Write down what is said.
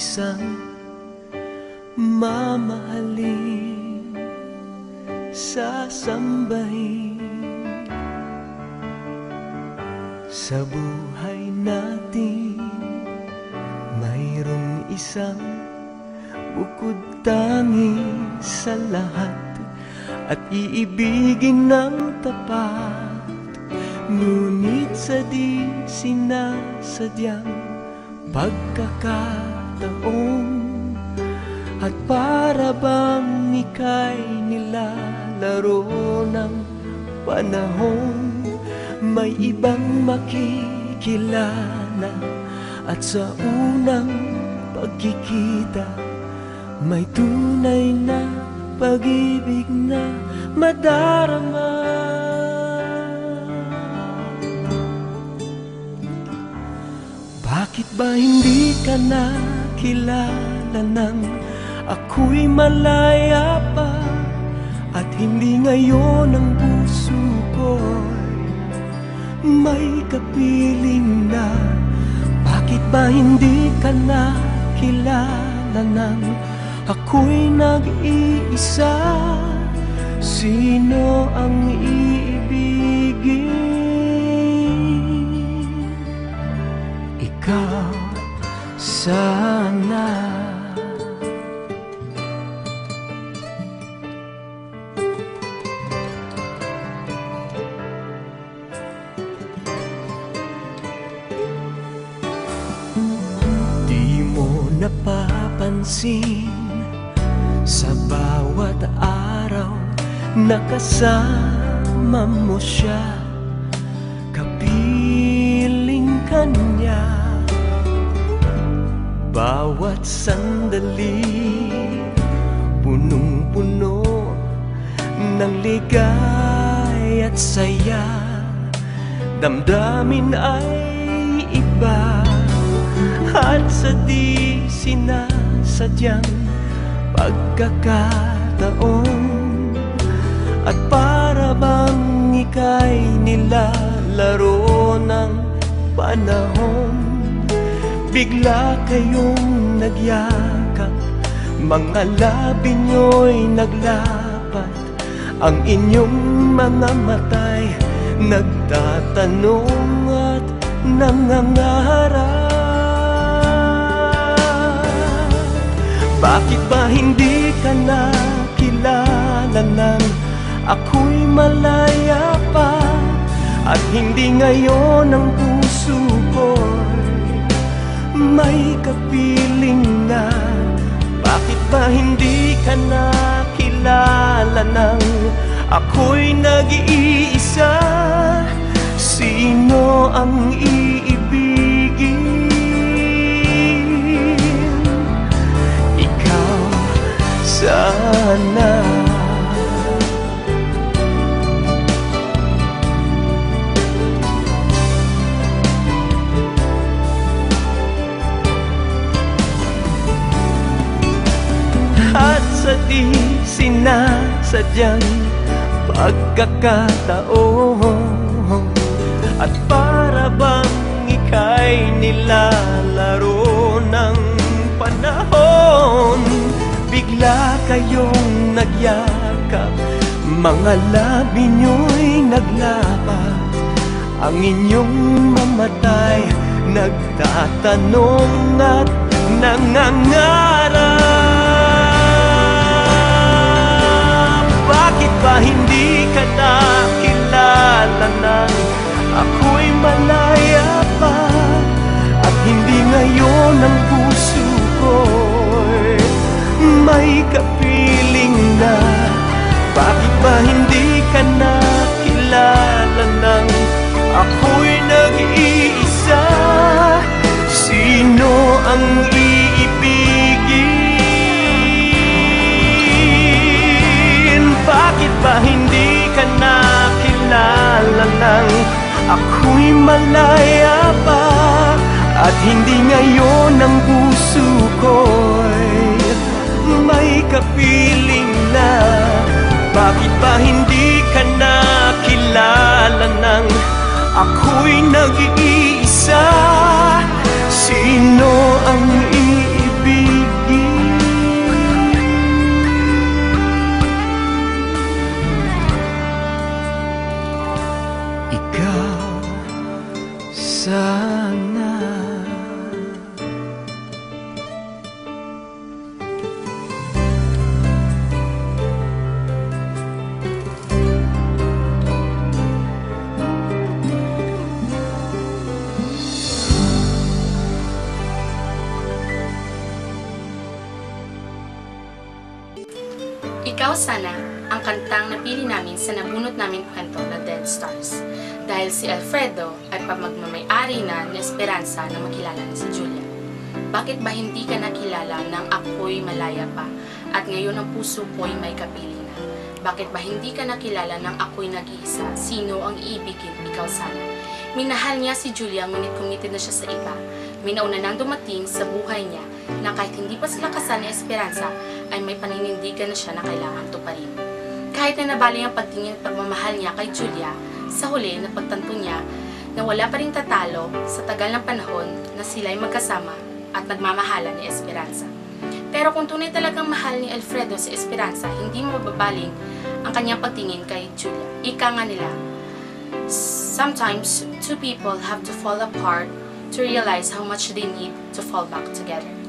isang mamahalin, sasambahin. Sa buhay natin mayroong isang bukod tangi sa lahat, at iibigin ng tapat. Ngunit sa di sinasadyang pagkakataon, at para bang ika'y nilalaro ng panahon, may ibang makikilala, at sa unang pagkikita may tunay na pag-ibig na madarama. Bakit ba hindi ka nakilala nang ako'y malaya pa, at hindi ngayon ang puso ko'y may kapiling na? Bakit ba hindi ka nakilala nang ako'y nag-iisa? Sino ang iibigin? Ikaw sana. Di mo napapansin sa bawat araw na kasama mo siya, kapiling ka niya. Bawat sandali punong-puno ng ligay at saya, damdamin ay iba, at sa di sinasadyang pagkakataon, at para bang ika'y nilalaro ng panahon, bigla kayong nagyakap, mga labi nyo'y naglapat, ang inyong mga mata'y nagtatanong at nangangarap. Bakit ba hindi ka nakilala nang ako'y malaya pa, at hindi ngayon ang puso ko'y may kapiling na? Bakit ba hindi ka nakilala nang ako'y nag-iisa? Sino ang iibigin? Ikaw sana. At sa di sinasadyang pagkakataon, at para bang ika'y nilalaro ng panahon, bigla kayong nagyakap, mga labi nyo'y naglapat, ang inyong mamatay nagtatanong at nangangarap. Bakit ba hindi ka nakilala nang ako'y malaya pa, at hindi ngayon ang puso ko'y may kapiling na? Bakit ba hindi ka nakilala nang ako'y nag-iisa? Sino ang iibigin? Bakit ba hindi ka nakilala nang ako'y malaya pa, at hindi ngayon ang puso ko'y may kapiling na? Bakit ba hindi ka nakilala nang ako'y nag-iisa? Sino ang iibigin? Ikaw Sana ang kantang napili namin sa nabunot naming kwento na Dead Stars. Dahil si Alfredo ay pamagmamayari na ni Esperanza na makilala na si Julia. Bakit ba hindi ka nakilala nang ako'y malaya pa at ngayon ang puso ko'y may kapili na? Bakit ba hindi ka nakilala nang ako'y nag-iisa? Sino ang iibigin? Ikaw Sana. Minahal niya si Julia ngunit committed na siya sa iba. Minauna nang dumating sa buhay niya na kahit hindi pa sila kasal ni Esperanza ay may paninindigan na siya na kailangan tuparin. Kahit na nabali ang pagtingin at pagmamahal niya kay Julia, sa huli napagtanto niya na wala pa rin tatalo sa tagal ng panahon na sila'y magkasama at nagmamahalan ni Esperanza. Pero kung tunay talagang mahal ni Alfredo si Esperanza, hindi mababaling ang kanyang pagtingin kay Julia. Ika nga nila, sometimes two people have to fall apart to realize how much they need to fall back together.